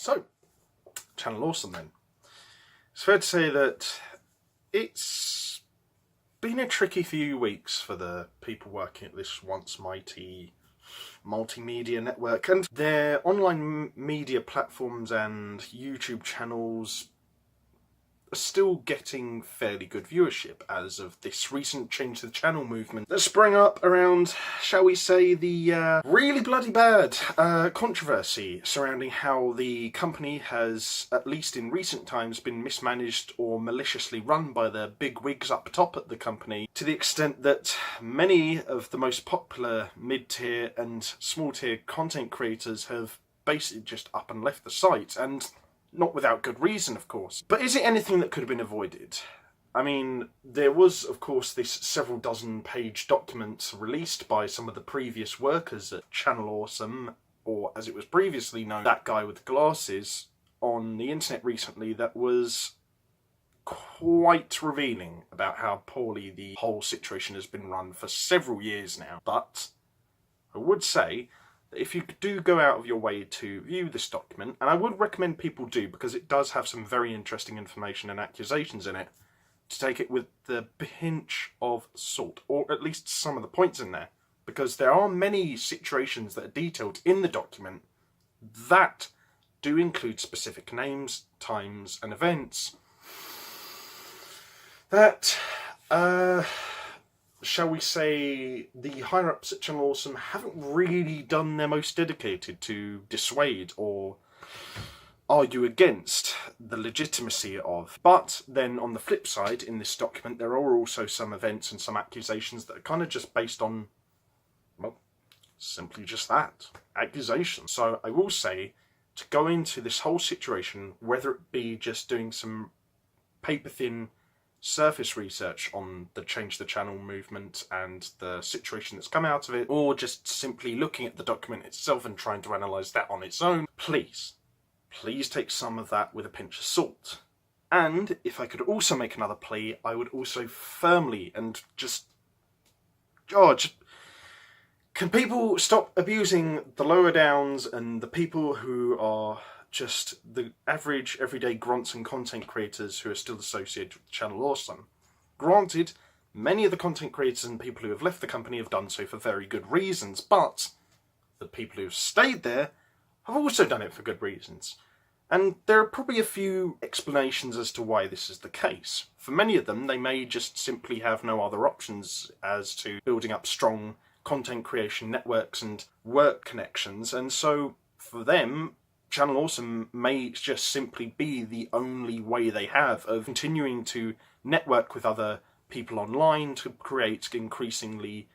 So, Channel Awesome then. It's fair to say that it's been a tricky few weeks for the people working at this once mighty multimedia network, and their online media platforms and YouTube channels are still getting fairly good viewership as of this recent change to the channel movement that sprang up around, shall we say, the really bloody bad controversy surrounding how the company has, at least in recent times, been mismanaged or maliciously run by the big wigs up top at the company, to the extent that many of the most popular mid-tier and small-tier content creators have basically just up and left the site, and not without good reason, of course. But is it anything that could have been avoided? I mean, there was, of course, this several dozen page document released by some of the previous workers at Channel Awesome, or as it was previously known, that guy with the glasses, on the internet recently that was quite revealing about how poorly the whole situation has been run for several years now. But I would say, if you do go out of your way to view this document, and I would recommend people do because it does have some very interesting information and accusations in it, to take it with the pinch of salt, or at least some of the points in there, because there are many situations that are detailed in the document that do include specific names, times and events that shall we say, the higher-ups at Channel Awesome haven't really done their most dedicated to dissuade or argue against the legitimacy of. But then on the flip side, in this document, there are also some events and some accusations that are kind of just based on, well, simply just that, accusations. So I will say, to go into this whole situation, whether it be just doing some paper-thin surface research on the change the channel movement and the situation that's come out of it, or just simply looking at the document itself and trying to analyse that on its own, please take some of that with a pinch of salt. And if I could also make another plea, I would also firmly and can people stop abusing the lower downs and the people who are just the average everyday grunts and content creators who are still associated with Channel Awesome. Granted, many of the content creators and people who have left the company have done so for very good reasons, but the people who have stayed there have also done it for good reasons. And there are probably a few explanations as to why this is the case. For many of them, they may just simply have no other options as to building up strong content creation networks and work connections, and so for them, Channel Awesome may just simply be the only way they have of continuing to network with other people online to create increasingly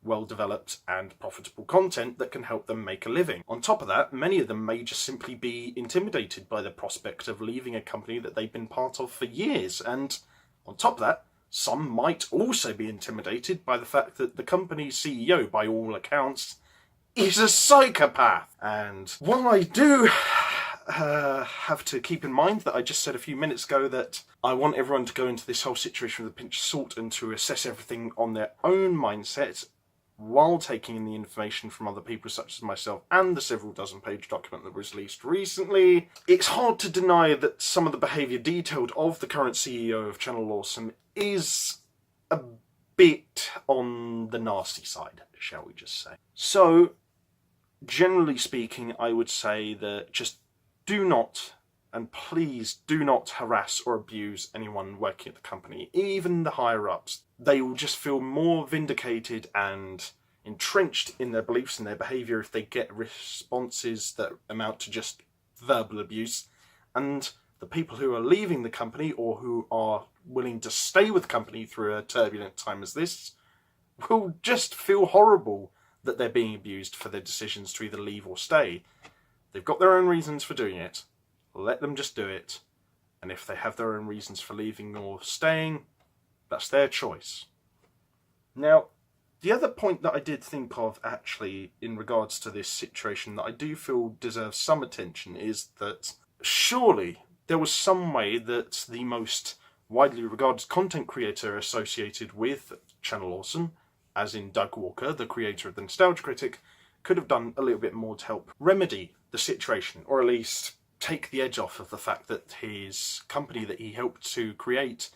well-developed and profitable content that can help them make a living. On top of that, many of them may just simply be intimidated by the prospect of leaving a company that they've been part of for years, and on top of that, some might also be intimidated by the fact that the company's CEO, by all accounts, is a psychopath. And while I do have to keep in mind that I just said a few minutes ago that I want everyone to go into this whole situation with a pinch of salt and to assess everything on their own mindset while taking in the information from other people such as myself and the several dozen page document that was released recently, it's hard to deny that some of the behaviour detailed of the current CEO of Channel Awesome is a bit on the nasty side, shall we just say. So, generally speaking, I would say that just do not, and please do not harass or abuse anyone working at the company, even the higher-ups. They will just feel more vindicated and entrenched in their beliefs and their behaviour if they get responses that amount to just verbal abuse, and the people who are leaving the company or who are willing to stay with the company through a turbulent time as this will just feel horrible that they're being abused for their decisions to either leave or stay. They've got their own reasons for doing it. Let them just do it. And if they have their own reasons for leaving or staying, that's their choice. Now, the other point that I did think of, actually, in regards to this situation that I do feel deserves some attention is that surely there was some way that the most widely regarded content creator associated with Channel Awesome, as in Doug Walker, the creator of The Nostalgia Critic, could have done a little bit more to help remedy the situation, or at least take the edge off of the fact that his company that he helped to create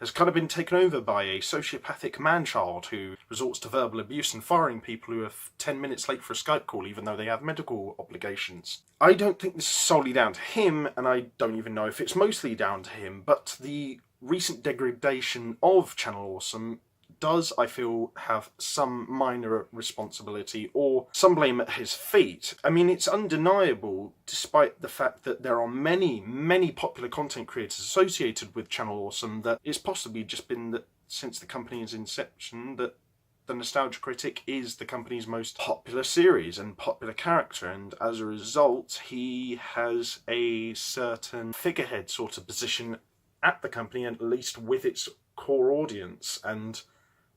has kind of been taken over by a sociopathic man-child who resorts to verbal abuse and firing people who are 10 minutes late for a Skype call even though they have medical obligations. I don't think this is solely down to him, and I don't even know if it's mostly down to him, but the recent degradation of Channel Awesome does, I feel, have some minor responsibility or some blame at his feet. I mean, it's undeniable, despite the fact that there are many, many popular content creators associated with Channel Awesome, that it's possibly just been that since the company's inception that the Nostalgia Critic is the company's most popular series and popular character, and as a result he has a certain figurehead sort of position at the company, at least with its core audience and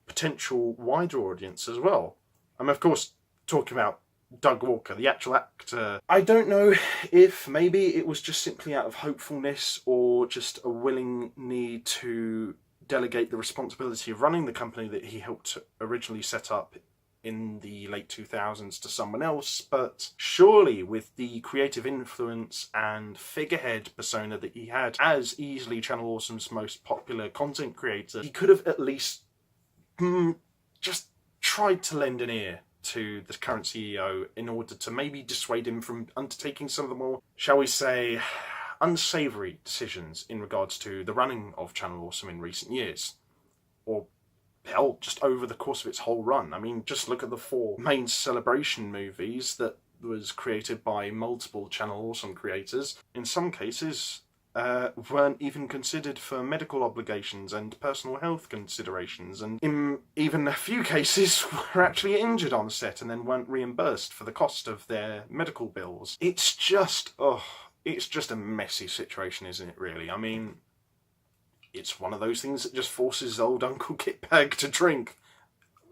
potential wider audience as well. I'm of course talking about Doug Walker, the actual actor. I don't know if maybe it was just simply out of hopefulness or just a willing need to delegate the responsibility of running the company that he helped originally set up in the late 2000s to someone else, but surely with the creative influence and figurehead persona that he had as easily Channel Awesome's most popular content creator, he could have at least just tried to lend an ear to the current CEO in order to maybe dissuade him from undertaking some of the more, shall we say, unsavoury decisions in regards to the running of Channel Awesome in recent years. Or, hell, just over the course of its whole run. I mean, just look at the 4 main celebration movies that was created by multiple Channel Awesome creators. In some cases, weren't even considered for medical obligations and personal health considerations, and in even a few cases were actually injured on set and then weren't reimbursed for the cost of their medical bills. It's just a messy situation, isn't it, really? I mean, it's one of those things that just forces old Uncle Kitbag to drink.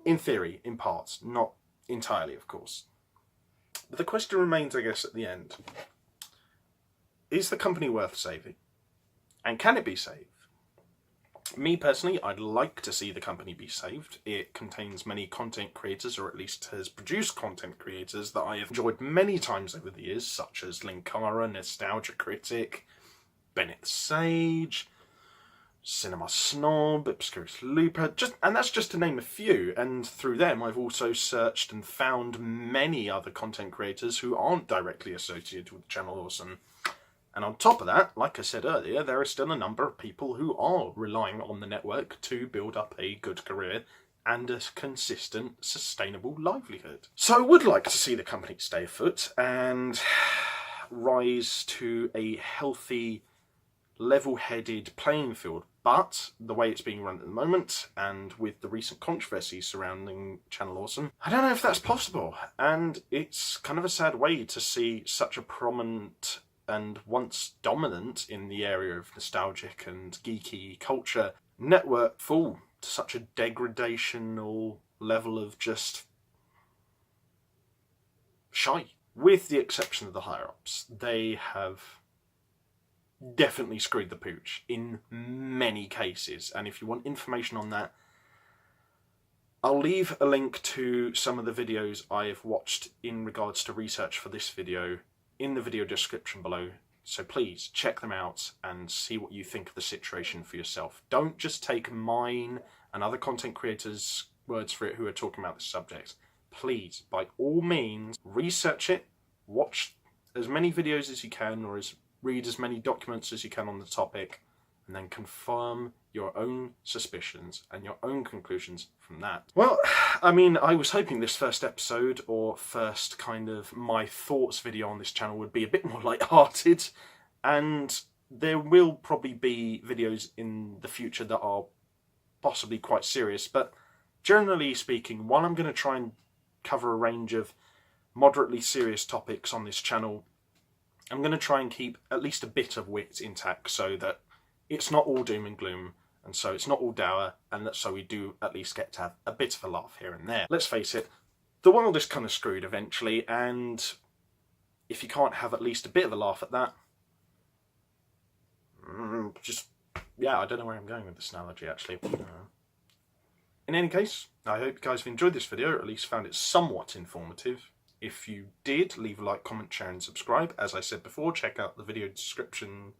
In theory, in parts, not entirely, of course. But the question remains, I guess, at the end. Is the company worth saving? And can it be saved? Me personally, I'd like to see the company be saved. It contains many content creators, or at least has produced content creators that I have enjoyed many times over the years, such as Linkara, Nostalgia Critic, Bennett Sage, Cinema Snob, Obscurus Looper, and that's just to name a few. And through them, I've also searched and found many other content creators who aren't directly associated with Channel Awesome. And on top of that, like I said earlier, there are still a number of people who are relying on the network to build up a good career and a consistent, sustainable livelihood. So I would like to see the company stay afoot and rise to a healthy, level-headed playing field. But the way it's being run at the moment, and with the recent controversy surrounding Channel Awesome, I don't know if that's possible. And it's kind of a sad way to see such a prominent and once dominant in the area of nostalgic and geeky culture network fall to such a degradational level of just shy. With the exception of the higher-ups, they have definitely screwed the pooch in many cases, and if you want information on that, I'll leave a link to some of the videos I have watched in regards to research for this video in the video description below, so please check them out and see what you think of the situation for yourself. Don't just take mine and other content creators' words for it who are talking about this subject. Please, by all means, research it, watch as many videos as you can, or read as many documents as you can on the topic, and then confirm your own suspicions and your own conclusions from that. Well, I mean, I was hoping this first episode, or first kind of my thoughts video on this channel, would be a bit more light-hearted, and there will probably be videos in the future that are possibly quite serious, but generally speaking, while I'm going to try and cover a range of moderately serious topics on this channel, I'm going to try and keep at least a bit of wit intact so that it's not all doom and gloom, and so it's not all dour, and that so we do at least get to have a bit of a laugh here and there. Let's face it, the world is kind of screwed eventually, and if you can't have at least a bit of a laugh at that, yeah, I don't know where I'm going with this analogy actually. In any case, I hope you guys have enjoyed this video, or at least found it somewhat informative. If you did, leave a like, comment, share and subscribe. As I said before, check out the video description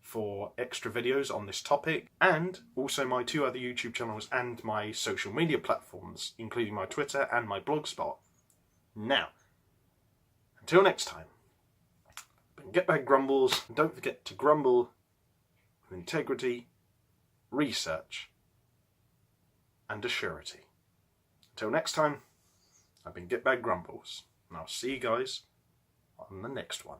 for extra videos on this topic, and also my 2 other YouTube channels and my social media platforms, including my Twitter and my BlogSpot. Now, until next time, get back grumbles, and don't forget to grumble with integrity, research and assurity. Until next time, I've been Get Back Grumbles, and I'll see you guys on the next one.